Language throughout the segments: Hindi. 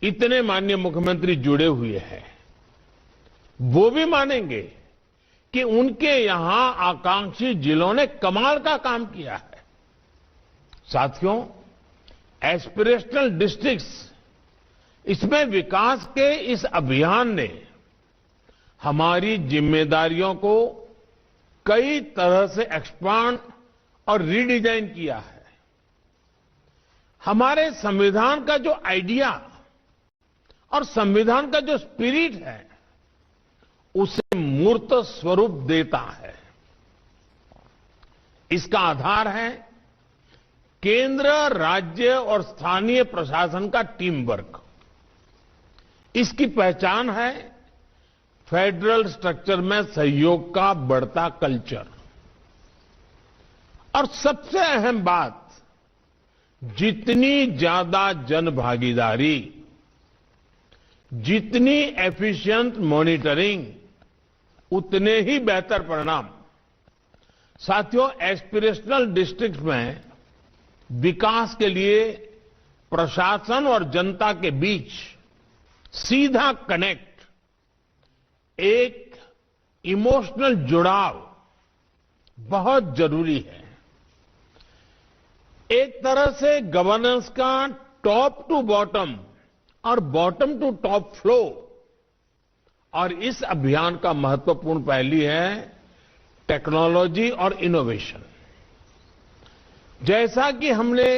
इतने माननीय मुख्यमंत्री जुड़े हुए हैं, वो भी मानेंगे कि उनके यहां आकांक्षी जिलों ने कमाल का काम किया है। साथियों, एस्पिरेशनल डिस्ट्रिक्ट्स, इसमें विकास के इस अभियान ने हमारी जिम्मेदारियों को कई तरह से एक्सपांड और रीडिजाइन किया है। हमारे संविधान का जो आइडिया और संविधान का जो स्पिरिट है, उसे मूर्त स्वरूप देता है। इसका आधार है केंद्र, राज्य और स्थानीय प्रशासन का टीम वर्क। इसकी पहचान है फेडरल स्ट्रक्चर में सहयोग का बढ़ता कल्चर। और सबसे अहम बात, जितनी ज्यादा जन भागीदारी, जितनी एफिशिएंट मॉनिटरिंग, उतने ही बेहतर परिणाम। साथियों, एस्पिरेशनल डिस्ट्रिक्ट में विकास के लिए प्रशासन और जनता के बीच सीधा कनेक्ट, एक इमोशनल जुड़ाव बहुत जरूरी है। एक तरह से गवर्नेंस का टॉप टू बॉटम और बॉटम टू टॉप फ्लो। और इस अभियान का महत्वपूर्ण पहलू है टेक्नोलॉजी और इनोवेशन। जैसा कि हमने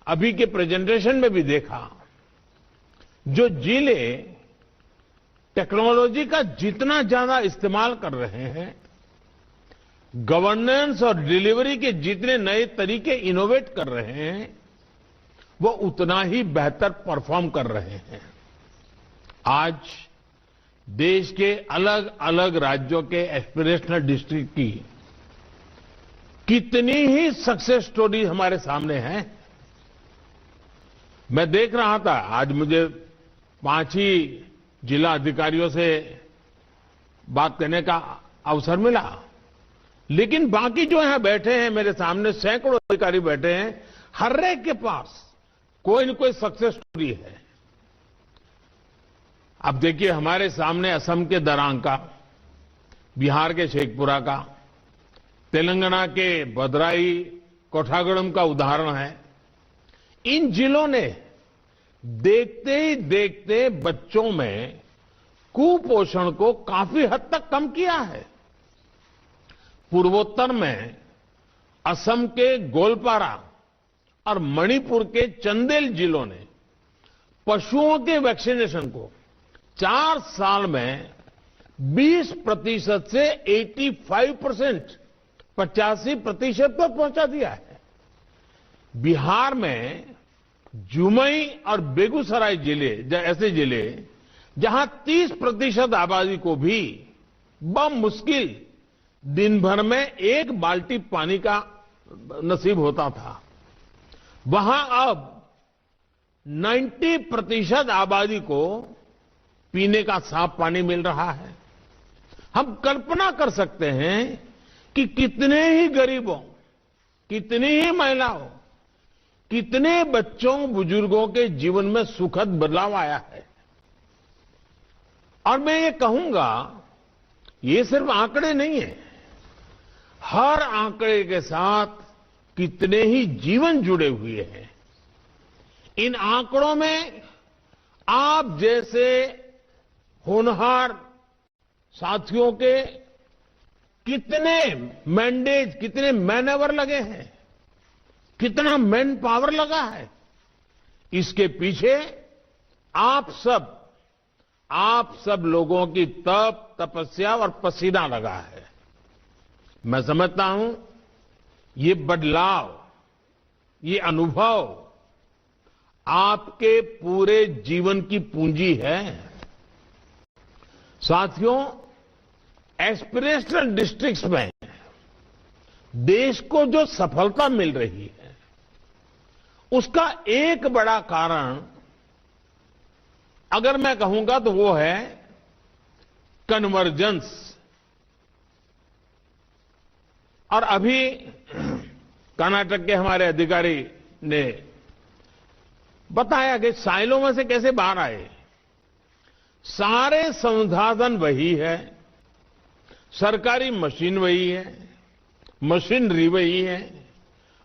अभी के प्रेजेंटेशन में भी देखा, जो जिले टेक्नोलॉजी का जितना ज्यादा इस्तेमाल कर रहे हैं, गवर्नेंस और डिलीवरी के जितने नए तरीके इनोवेट कर रहे हैं, वो उतना ही बेहतर परफॉर्म कर रहे हैं। आज देश के अलग अलग राज्यों के एस्पिरेशनल डिस्ट्रिक्ट की कितनी ही सक्सेस स्टोरी हमारे सामने है। मैं देख रहा था, आज मुझे 5 ही जिला अधिकारियों से बात करने का अवसर मिला, लेकिन बाकी जो यहां बैठे हैं, मेरे सामने सैकड़ों अधिकारी बैठे हैं, हर एक के पास कोई न कोई सक्सेस स्टोरी है। अब देखिए, हमारे सामने असम के दरांग का, बिहार के शेखपुरा का, तेलंगाना के भद्राई कोठागुड़म का उदाहरण है। इन जिलों ने देखते ही देखते बच्चों में कुपोषण को काफी हद तक कम किया है। पूर्वोत्तर में असम के गोलपारा और मणिपुर के चंदेल जिलों ने पशुओं के वैक्सीनेशन को 4 साल में 20% से 85%, 85% पर पहुंचा दिया है। बिहार में जुमई और बेगूसराय जिले ऐसे जिले जहां 30% आबादी को भी बमुश्किल दिन भर में 1 बाल्टी पानी का नसीब होता था, वहां अब 90% आबादी को पीने का साफ पानी मिल रहा है। हम कल्पना कर सकते हैं कि कितने ही गरीबों, कितनी ही महिलाओं, कितने बच्चों, बुजुर्गों के जीवन में सुखद बदलाव आया है। और मैं ये कहूंगा, ये सिर्फ आंकड़े नहीं है, हर आंकड़े के साथ कितने ही जीवन जुड़े हुए हैं। इन आंकड़ों में आप जैसे होनहार साथियों के कितने मैंडेज, कितने मैनएवर लगे हैं, कितना मैन पावर लगा है। इसके पीछे आप सब लोगों की तपस्या और पसीना लगा है। मैं समझता हूं ये बदलाव, ये अनुभव आपके पूरे जीवन की पूंजी है। साथियों, एस्पिरेशनल डिस्ट्रिक्ट्स में देश को जो सफलता मिल रही है, उसका एक बड़ा कारण अगर मैं कहूंगा तो वो है कन्वर्जेंस। और अभी कर्नाटक के हमारे अधिकारी ने बताया कि साइलों में से कैसे बाहर आए। सारे संसाधन वही है, सरकारी मशीन वही है, मशीनरी वही है,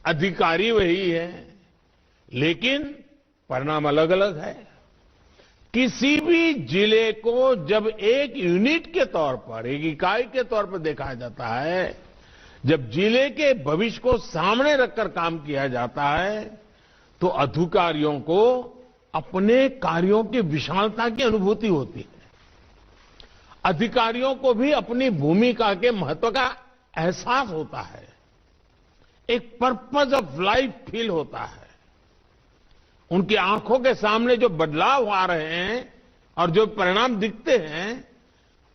अधिकारी वही है, लेकिन परिणाम अलग अलग है। किसी भी जिले को जब एक यूनिट के तौर पर, एक इकाई के तौर पर देखा जाता है, जब जिले के भविष्य को सामने रखकर काम किया जाता है, तो अधिकारियों को अपने कार्यों की विशालता की अनुभूति होती है। अधिकारियों को भी अपनी भूमिका के महत्व का एहसास होता है। एक पर्पस ऑफ लाइफ फील होता है। उनकी आंखों के सामने जो बदलाव आ रहे हैं और जो परिणाम दिखते हैं,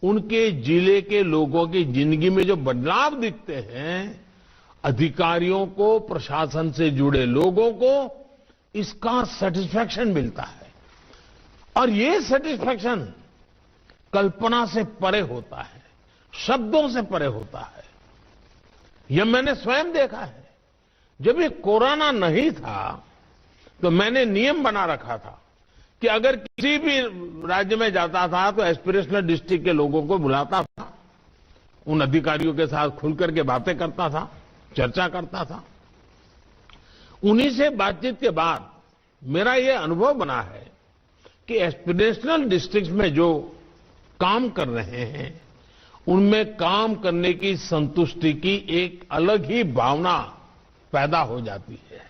उनके जिले के लोगों की जिंदगी में जो बदलाव दिखते हैं, अधिकारियों को, प्रशासन से जुड़े लोगों को इसका सेटिस्फैक्शन मिलता है। और ये सेटिस्फैक्शन कल्पना से परे होता है, शब्दों से परे होता है। यह मैंने स्वयं देखा है। जब ये कोरोना नहीं था तो मैंने नियम बना रखा था कि अगर किसी भी राज्य में जाता था तो एस्पिरेशनल डिस्ट्रिक्ट के लोगों को बुलाता था, उन अधिकारियों के साथ खुलकर के बातें करता था, चर्चा करता था। उन्हीं से बातचीत के बाद मेरा ये अनुभव बना है कि एस्पिरेशनल डिस्ट्रिक्ट में जो काम कर रहे हैं, उनमें काम करने की संतुष्टि की एक अलग ही भावना पैदा हो जाती है।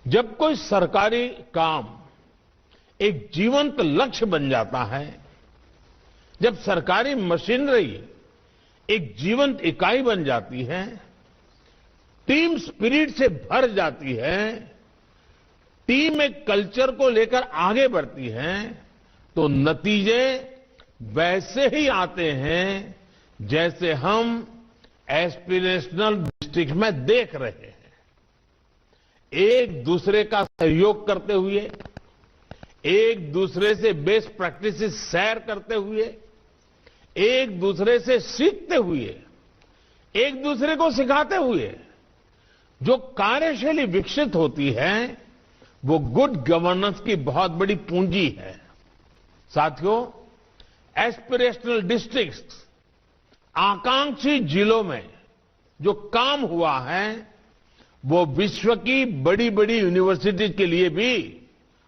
जब कोई सरकारी काम एक जीवंत लक्ष्य बन जाता है, जब सरकारी मशीनरी एक जीवंत इकाई बन जाती है, टीम स्पिरिट से भर जाती है, टीम एक कल्चर को लेकर आगे बढ़ती है, तो नतीजे वैसे ही आते हैं जैसे हम एस्पिरेशनल डिस्ट्रिक्ट में देख रहे हैं। एक दूसरे का सहयोग करते हुए, एक दूसरे से बेस्ट प्रैक्टिसेस शेयर करते हुए, एक दूसरे से सीखते हुए, एक दूसरे को सिखाते हुए जो कार्यशैली विकसित होती है, वो गुड गवर्नेंस की बहुत बड़ी पूंजी है। साथियों, एस्पिरेशनल डिस्ट्रिक्ट्स, आकांक्षी जिलों में जो काम हुआ है, वो विश्व की बड़ी बड़ी यूनिवर्सिटी के लिए भी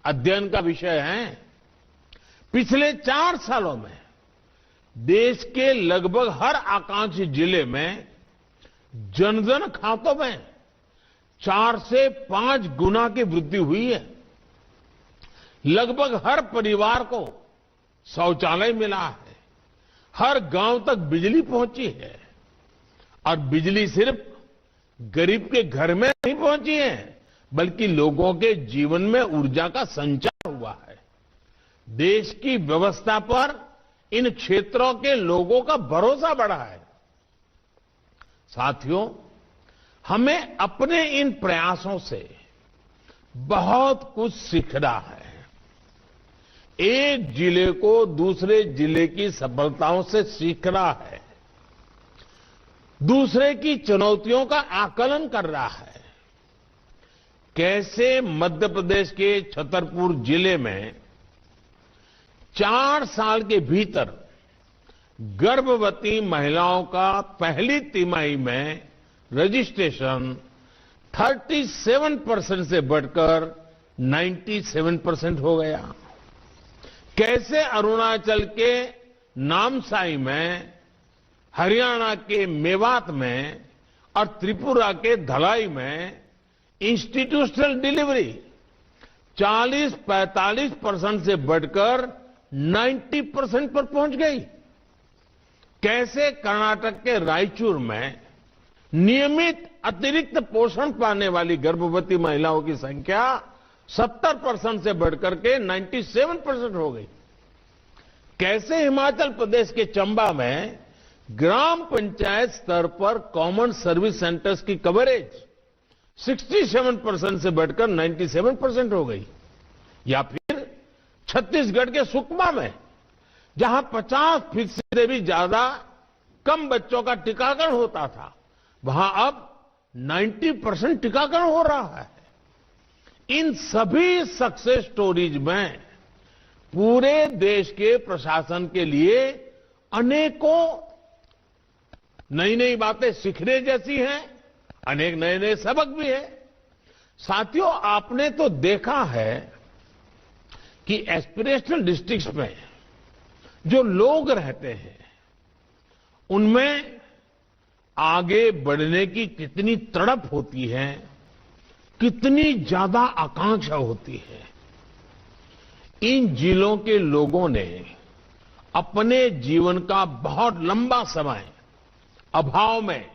अध्ययन का विषय है। पिछले 4 सालों में देश के लगभग हर आकांक्षी जिले में जनधन खातों में 4 से 5 गुना की वृद्धि हुई है। लगभग हर परिवार को शौचालय मिला है, हर गांव तक बिजली पहुंची है। और बिजली सिर्फ गरीब के घर में नहीं पहुंची है, बल्कि लोगों के जीवन में ऊर्जा का संचार हुआ है। देश की व्यवस्था पर इन क्षेत्रों के लोगों का भरोसा बढ़ा है। साथियों, हमें अपने इन प्रयासों से बहुत कुछ सीखना है। एक जिले को दूसरे जिले की सफलताओं से सीखना है, दूसरे की चुनौतियों का आकलन कर रहा है। कैसे मध्य प्रदेश के छतरपुर जिले में 4 साल के भीतर गर्भवती महिलाओं का पहली तिमाही में रजिस्ट्रेशन 37% से बढ़कर 97% हो गया। कैसे अरुणाचल के नामसाई में, हरियाणा के मेवात में और त्रिपुरा के धलाई में इंस्टीट्यूशनल डिलीवरी 40-45% से बढ़कर 90% पर पहुंच गई। कैसे कर्नाटक के रायचूर में नियमित अतिरिक्त पोषण पाने वाली गर्भवती महिलाओं की संख्या 70% से बढ़कर के 97% हो गई। कैसे हिमाचल प्रदेश के चंबा में ग्राम पंचायत स्तर पर कॉमन सर्विस सेंटर्स की कवरेज 67% से बढ़कर 97% हो गई। या फिर छत्तीसगढ़ के सुकमा में, जहां 50% से भी ज्यादा कम बच्चों का टीकाकरण होता था, वहां अब 90% टीकाकरण हो रहा है। इन सभी सक्सेस स्टोरीज में पूरे देश के प्रशासन के लिए अनेकों नई नई बातें सीखने जैसी हैं, अनेक नए नए सबक भी हैं। साथियों, आपने तो देखा है कि एस्पिरेशनल डिस्ट्रिक्ट्स में जो लोग रहते हैं उनमें आगे बढ़ने की कितनी तड़प होती है, कितनी ज्यादा आकांक्षा होती है। इन जिलों के लोगों ने अपने जीवन का बहुत लंबा समय अभाव में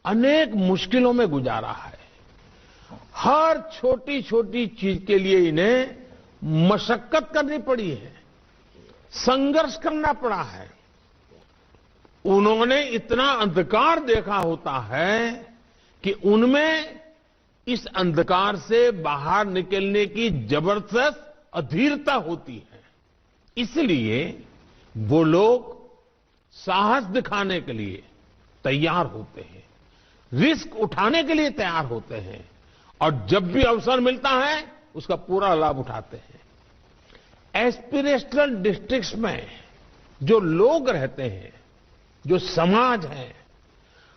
अनेक मुश्किलों में गुजारा है। हर छोटी छोटी चीज के लिए इन्हें मशक्कत करनी पड़ी है, संघर्ष करना पड़ा है। उन्होंने इतना अंधकार देखा होता है कि उनमें इस अंधकार से बाहर निकलने की जबरदस्त अधीरता होती है। इसलिए वो लोग साहस दिखाने के लिए तैयार होते हैं, रिस्क उठाने के लिए तैयार होते हैं और जब भी अवसर मिलता है उसका पूरा लाभ उठाते हैं। एस्पिरेशनल डिस्ट्रिक्ट्स में जो लोग रहते हैं, जो समाज है,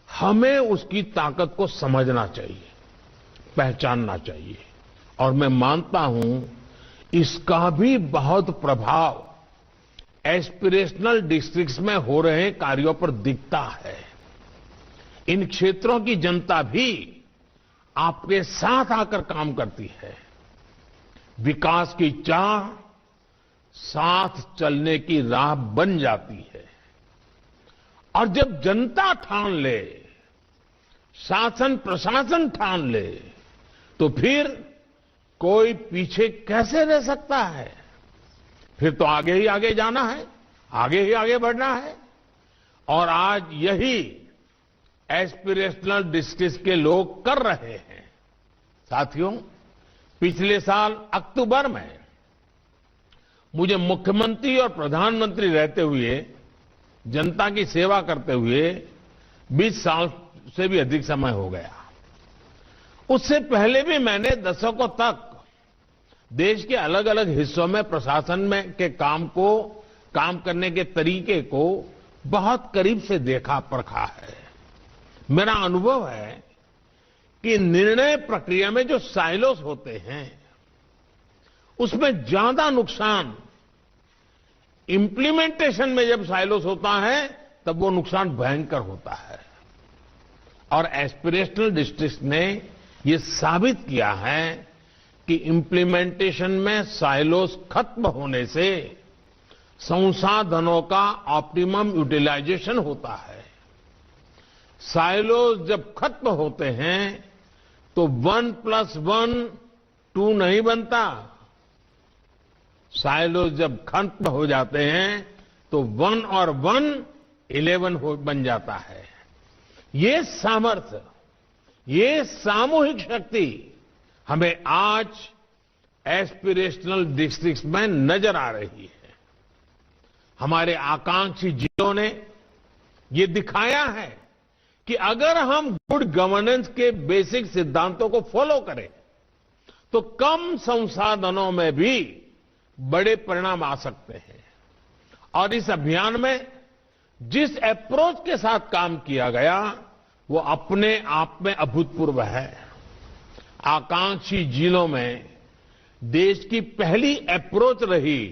हमें उसकी ताकत को समझना चाहिए, पहचानना चाहिए। और मैं मानता हूं इसका भी बहुत प्रभाव एस्पिरेशनल डिस्ट्रिक्ट्स में हो रहे कार्यों पर दिखता है। इन क्षेत्रों की जनता भी आपके साथ आकर काम करती है। विकास की चाह साथ चलने की राह बन जाती है और जब जनता ठान ले, शासन प्रशासन ठान ले, तो फिर कोई पीछे कैसे रह सकता है। फिर तो आगे ही आगे जाना है, आगे ही आगे बढ़ना है। और आज यही एस्पिरेशनल डिस्ट्रिक्ट्स के लोग कर रहे हैं। साथियों, पिछले साल अक्टूबर में मुझे मुख्यमंत्री और प्रधानमंत्री रहते हुए, जनता की सेवा करते हुए 20 साल से भी अधिक समय हो गया। उससे पहले भी मैंने दशकों तक देश के अलग अलग हिस्सों में प्रशासन में के काम करने के तरीके को बहुत करीब से देखा परखा है। मेरा अनुभव है कि निर्णय प्रक्रिया में जो साइलोस होते हैं उसमें ज्यादा नुकसान इम्प्लीमेंटेशन में जब साइलोस होता है तब वो नुकसान भयंकर होता है। और एस्पिरेशनल डिस्ट्रिक्ट ने ये साबित किया है कि इम्प्लीमेंटेशन में साइलोस खत्म होने से संसाधनों का ऑप्टिमम यूटिलाइजेशन होता है। साइलोस जब खत्म होते हैं तो 1+1 2 नहीं बनता। साइलोस जब खत्म हो जाते हैं तो 1 और 1 11 बन जाता है। ये सामर्थ्य, ये सामूहिक शक्ति हमें आज एस्पिरेशनल डिस्ट्रिक्ट्स में नजर आ रही है। हमारे आकांक्षी जिलों ने ये दिखाया है कि अगर हम गुड गवर्नेंस के बेसिक सिद्धांतों को फॉलो करें तो कम संसाधनों में भी बड़े परिणाम आ सकते हैं। और इस अभियान में जिस अप्रोच के साथ काम किया गया वो अपने आप में अभूतपूर्व है। आकांक्षी जिलों में देश की पहली अप्रोच रही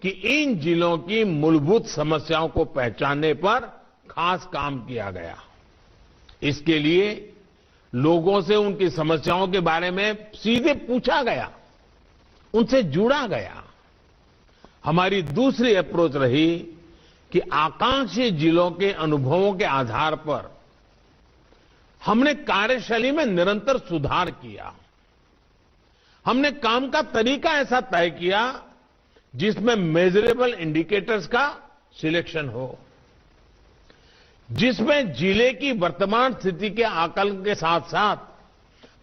कि इन जिलों की मूलभूत समस्याओं को पहचानने पर खास काम किया गया। इसके लिए लोगों से उनकी समस्याओं के बारे में सीधे पूछा गया, उनसे जुड़ा गया। हमारी दूसरी अप्रोच रही कि आकांक्षी जिलों के अनुभवों के आधार पर हमने कार्यशैली में निरंतर सुधार किया। हमने काम का तरीका ऐसा तय किया जिसमें मेजरेबल इंडिकेटर्स का सिलेक्शन हो, जिसमें जिले की वर्तमान स्थिति के आकलन के साथ साथ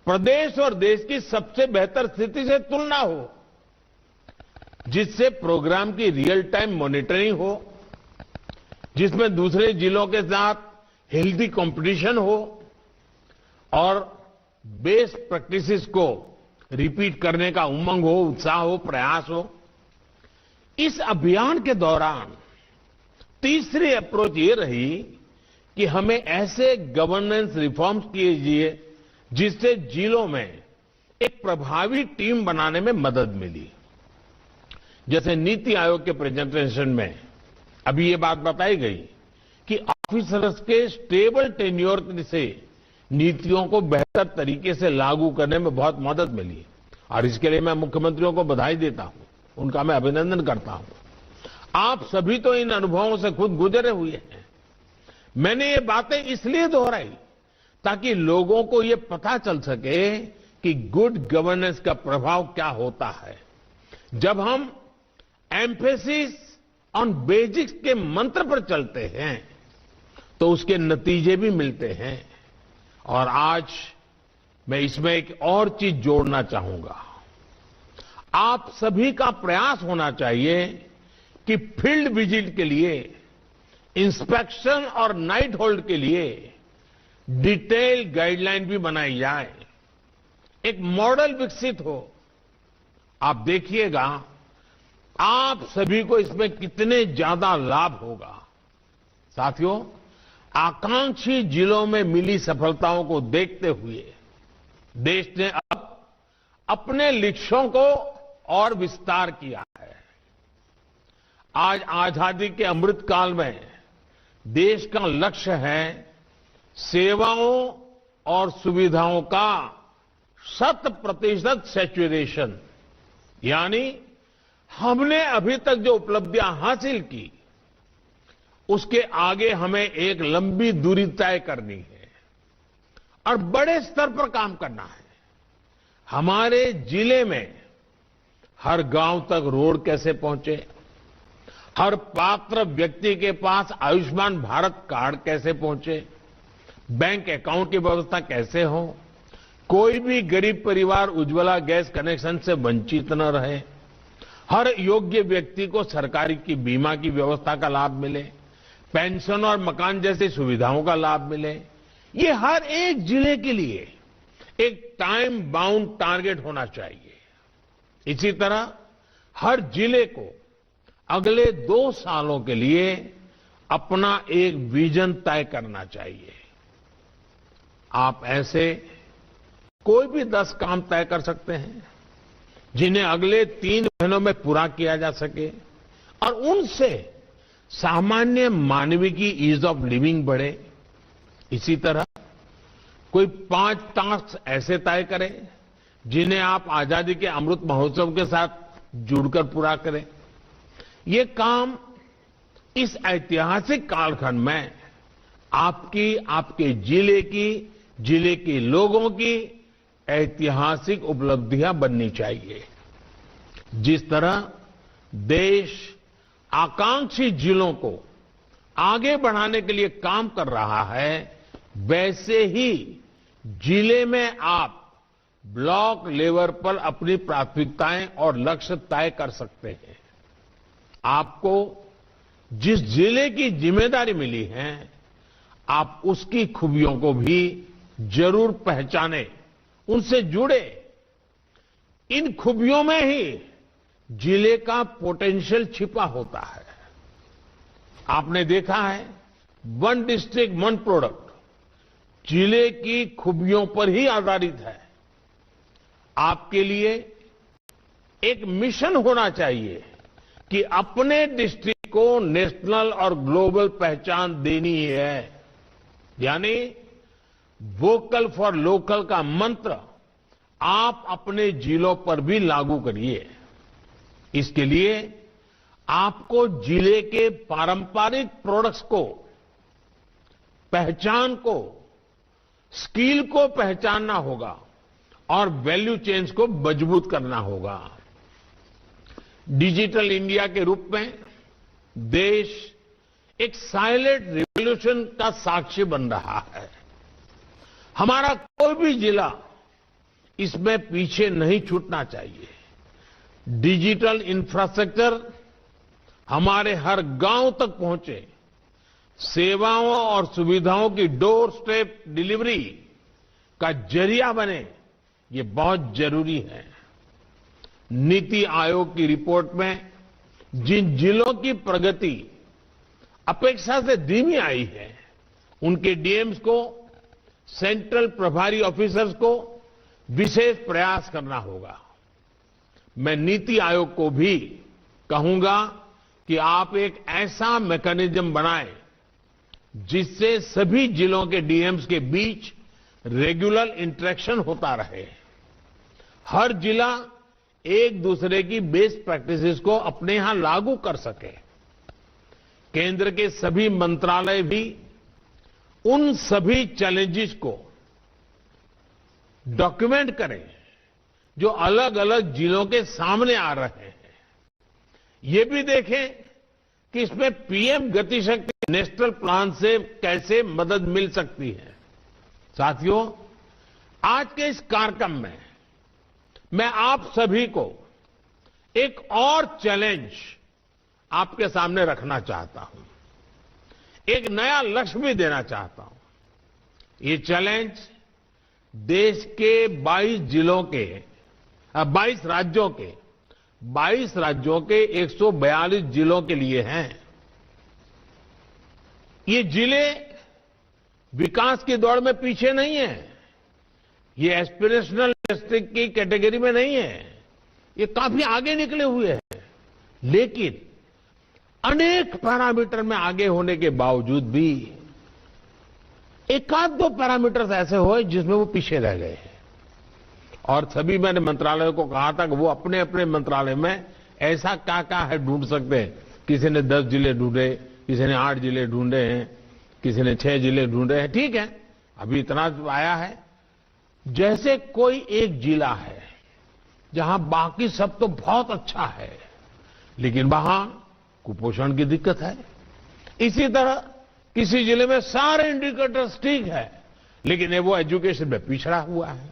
प्रदेश और देश की सबसे बेहतर स्थिति से तुलना हो, जिससे प्रोग्राम की रियल टाइम मॉनिटरिंग हो, जिसमें दूसरे जिलों के साथ हेल्दी कंपटीशन हो और बेस्ट प्रैक्टिसेस को रिपीट करने का उमंग हो, उत्साह हो, प्रयास हो। इस अभियान के दौरान तीसरी अप्रोच ये रही कि हमें ऐसे गवर्नेंस रिफॉर्म्स कीजिए जिससे जिलों में एक प्रभावी टीम बनाने में मदद मिली। जैसे नीति आयोग के प्रेजेंटेशन में अभी ये बात बताई गई कि ऑफिसर्स के स्टेबल टेन्योर से नीतियों को बेहतर तरीके से लागू करने में बहुत मदद मिली और इसके लिए मैं मुख्यमंत्रियों को बधाई देता हूं, उनका मैं अभिनंदन करता हूं। आप सभी तो इन अनुभवों से खुद गुजरे हुए हैं। मैंने ये बातें इसलिए दोहराई ताकि लोगों को ये पता चल सके कि गुड गवर्नेंस का प्रभाव क्या होता है। जब हम एम्फेसिस ऑन बेसिक्स के मंत्र पर चलते हैं तो उसके नतीजे भी मिलते हैं। और आज मैं इसमें एक और चीज जोड़ना चाहूंगा। आप सभी का प्रयास होना चाहिए कि फील्ड विजिट के लिए, इंस्पेक्शन और नाइट होल्ड के लिए डिटेल गाइडलाइन भी बनाई जाए, एक मॉडल विकसित हो। आप देखिएगा आप सभी को इसमें कितने ज्यादा लाभ होगा। साथियों, आकांक्षी जिलों में मिली सफलताओं को देखते हुए देश ने अब अपने लक्ष्यों को और विस्तार किया है। आज आजादी के अमृत काल में देश का लक्ष्य है सेवाओं और सुविधाओं का 100% सैचुरेशन, यानी हमने अभी तक जो उपलब्धियां हासिल की उसके आगे हमें एक लंबी दूरी तय करनी है और बड़े स्तर पर काम करना है। हमारे जिले में हर गांव तक रोड कैसे पहुंचे, हर पात्र व्यक्ति के पास आयुष्मान भारत कार्ड कैसे पहुंचे, बैंक अकाउंट की व्यवस्था कैसे हो, कोई भी गरीब परिवार उज्ज्वला गैस कनेक्शन से वंचित न रहे, हर योग्य व्यक्ति को सरकारी की बीमा की व्यवस्था का लाभ मिले, पेंशन और मकान जैसी सुविधाओं का लाभ मिले। ये हर एक जिले के लिए एक टाइम बाउंड टारगेट होना चाहिए। इसी तरह हर जिले को अगले 2 सालों के लिए अपना एक विजन तय करना चाहिए। आप ऐसे कोई भी 10 काम तय कर सकते हैं जिन्हें अगले 3 महीनों में पूरा किया जा सके और उनसे सामान्य मानवीय की ईज ऑफ लिविंग बढ़े। इसी तरह कोई 5 टास्क ऐसे तय करें जिन्हें आप आजादी के अमृत महोत्सव के साथ जुड़कर पूरा करें। ये काम इस ऐतिहासिक कालखंड में आपकी, आपके जिले के लोगों की ऐतिहासिक उपलब्धियां बननी चाहिए। जिस तरह देश आकांक्षी जिलों को आगे बढ़ाने के लिए काम कर रहा है, वैसे ही जिले में आप ब्लॉक लेवल पर अपनी प्राथमिकताएं और लक्ष्य तय कर सकते हैं। आपको जिस जिले की जिम्मेदारी मिली है, आप उसकी खूबियों को भी जरूर पहचानें, उनसे जुड़े। इन खूबियों में ही जिले का पोटेंशियल छिपा होता है। आपने देखा है, 1 डिस्ट्रिक्ट 1 प्रोडक्ट जिले की खूबियों पर ही आधारित है। आपके लिए एक मिशन होना चाहिए कि अपने डिस्ट्रिक्ट को नेशनल और ग्लोबल पहचान देनी है, यानी वोकल फॉर लोकल का मंत्र आप अपने जिलों पर भी लागू करिए। इसके लिए आपको जिले के पारंपरिक प्रोडक्ट्स को, पहचान को, स्किल को पहचानना होगा और वैल्यू चेन्स को मजबूत करना होगा। डिजिटल इंडिया के रूप में देश एक साइलेंट रिवॉल्यूशन का साक्षी बन रहा है। हमारा कोई भी जिला इसमें पीछे नहीं छूटना चाहिए। डिजिटल इंफ्रास्ट्रक्चर हमारे हर गांव तक पहुंचे, सेवाओं और सुविधाओं की डोर स्टेप डिलीवरी का जरिया बने, ये बहुत जरूरी है। नीति आयोग की रिपोर्ट में जिन जिलों की प्रगति अपेक्षा से धीमी आई है, उनके डीएम्स को, सेंट्रल प्रभारी ऑफिसर्स को विशेष प्रयास करना होगा। मैं नीति आयोग को भी कहूंगा कि आप एक ऐसा मैकेनिज्म बनाएं जिससे सभी जिलों के डीएम्स के बीच रेगुलर इंटरेक्शन होता रहे। हर जिला एक दूसरे की बेस्ट प्रैक्टिसेस को अपने यहां लागू कर सके। केंद्र के सभी मंत्रालय भी उन सभी चैलेंजेस को डॉक्यूमेंट करें जो अलग अलग जिलों के सामने आ रहे हैं। ये भी देखें कि इसमें पीएम गति शक्ति नेशनल प्लान से कैसे मदद मिल सकती है। साथियों, आज के इस कार्यक्रम में मैं आप सभी को एक और चैलेंज आपके सामने रखना चाहता हूं। एक नया लक्ष्य भी देना चाहता हूं। ये चैलेंज देश के 22 राज्यों के 142 जिलों के लिए हैं। ये जिले विकास की दौड़ में पीछे नहीं है। ये एस्पिरेशनल डिस्ट्रिक्ट की कैटेगरी में नहीं है। ये काफी आगे निकले हुए हैं, लेकिन अनेक पैरामीटर में आगे होने के बावजूद भी एक आध दो पैरामीटर्स ऐसे हुए जिसमें वो पीछे रह गए हैं। और सभी मैंने मंत्रालयों को कहा था कि वो अपने अपने मंत्रालय में ऐसा क्या क्या है ढूंढ सकते हैं। किसी ने 10 जिले ढूंढे, किसी ने 8 जिले ढूंढे हैं, किसी ने 6 जिले ढूंढे हैं। ठीक है, अभी इतना आया है। जैसे कोई एक जिला है जहां बाकी सब तो बहुत अच्छा है, लेकिन वहां कुपोषण की दिक्कत है। इसी तरह किसी जिले में सारे इंडिकेटर्स ठीक है, लेकिन वो एजुकेशन में पिछड़ा हुआ है।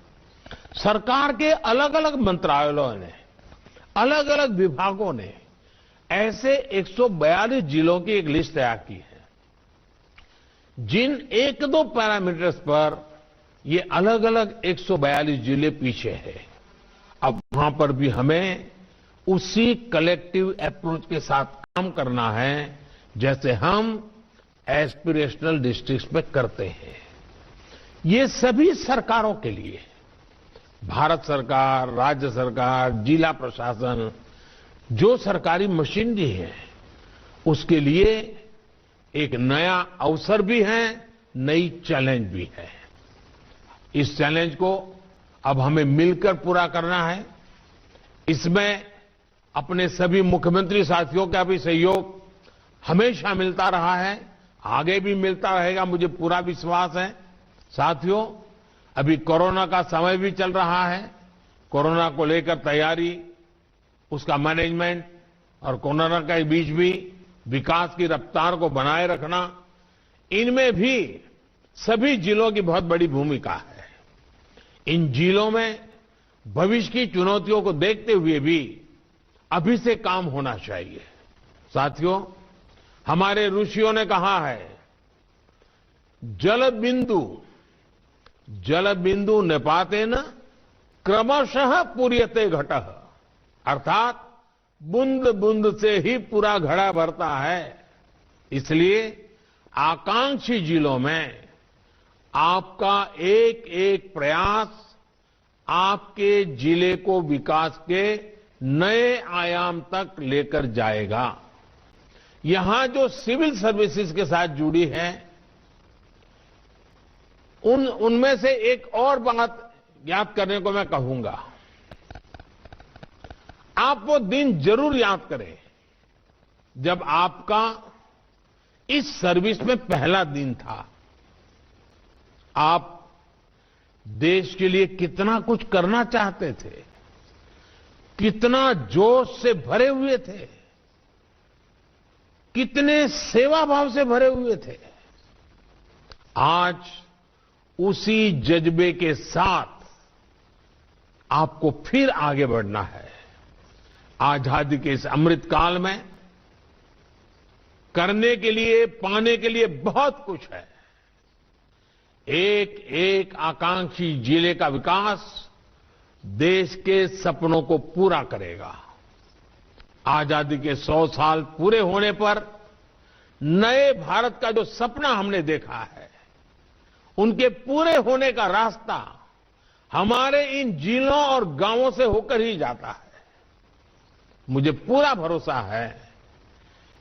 सरकार के अलग अलग मंत्रालयों ने, अलग अलग विभागों ने ऐसे 142 जिलों की एक लिस्ट तैयार की है, जिन एक दो पैरामीटर्स पर ये अलग अलग 142 जिले पीछे हैं। अब वहां पर भी हमें उसी कलेक्टिव अप्रोच के साथ काम करना है जैसे हम एस्पिरेशनल डिस्ट्रिक्ट्स में करते हैं। ये सभी सरकारों के लिए, भारत सरकार, राज्य सरकार, जिला प्रशासन, जो सरकारी मशीनरी है, उसके लिए एक नया अवसर भी है, नई चैलेंज भी है। इस चैलेंज को अब हमें मिलकर पूरा करना है। इसमें अपने सभी मुख्यमंत्री साथियों का भी सहयोग हमेशा मिलता रहा है, आगे भी मिलता रहेगा, मुझे पूरा विश्वास है। साथियों, अभी कोरोना का समय भी चल रहा है। कोरोना को लेकर तैयारी, उसका मैनेजमेंट और कोरोना के बीच भी विकास की रफ्तार को बनाए रखना, इनमें भी सभी जिलों की बहुत बड़ी भूमिका है। इन जिलों में भविष्य की चुनौतियों को देखते हुए भी अभी से काम होना चाहिए। साथियों, हमारे ऋषियों ने कहा है, जल बिंदु निपातेन क्रमशः पूर्यते घटः, अर्थात बूंद बूंद से ही पूरा घड़ा भरता है। इसलिए आकांक्षी जिलों में आपका एक एक प्रयास आपके जिले को विकास के नए आयाम तक लेकर जाएगा। यहां जो सिविल सर्विसेज के साथ जुड़ी है, उनमें से एक और बात याद करने को मैं कहूंगा। आप वो दिन जरूर याद करें जब आपका इस सर्विस में पहला दिन था। आप देश के लिए कितना कुछ करना चाहते थे, कितना जोश से भरे हुए थे, कितने सेवा भाव से भरे हुए थे। आज उसी जज्बे के साथ आपको फिर आगे बढ़ना है। आजादी के इस अमृत काल में करने के लिए, पाने के लिए बहुत कुछ है। एक एक आकांक्षी जिले का विकास देश के सपनों को पूरा करेगा। आजादी के 100 साल पूरे होने पर नए भारत का जो सपना हमने देखा है, उनके पूरे होने का रास्ता हमारे इन जिलों और गांवों से होकर ही जाता है। मुझे पूरा भरोसा है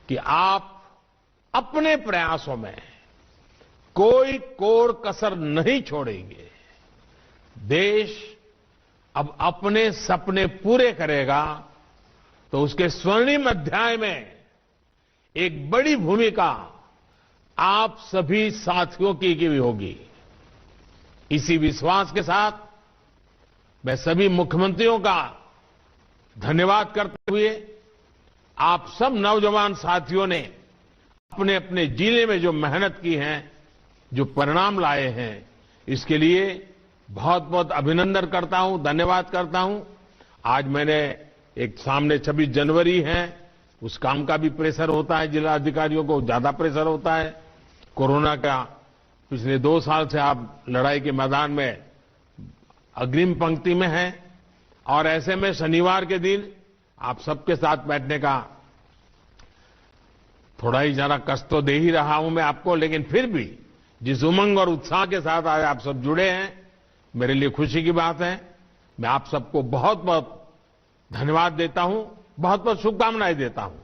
कि आप अपने प्रयासों में कोई कोर कसर नहीं छोड़ेंगे। देश अब अपने सपने पूरे करेगा तो उसके स्वर्णिम अध्याय में एक बड़ी भूमिका आप सभी साथियों की भी होगी। इसी विश्वास के साथ मैं सभी मुख्यमंत्रियों का धन्यवाद करते हुए आप सब नौजवान साथियों ने अपने अपने जिले में जो मेहनत की है, जो परिणाम लाए हैं, इसके लिए बहुत बहुत अभिनंदन करता हूं, धन्यवाद करता हूं। आज मैंने एक सामने 26 जनवरी है, उस काम का भी प्रेशर होता है, जिला अधिकारियों को ज्यादा प्रेशर होता है। कोरोना का पिछले 2 साल से आप लड़ाई के मैदान में अग्रिम पंक्ति में हैं और ऐसे में शनिवार के दिन आप सबके साथ बैठने का थोड़ा ही जरा कष्ट तो दे ही रहा हूं मैं आपको, लेकिन फिर भी जिस उमंग और उत्साह के साथ आज आप सब जुड़े हैं, मेरे लिए खुशी की बात है। मैं आप सबको बहुत बहुत धन्यवाद देता हूं, बहुत बहुत शुभकामनाएं देता हूं।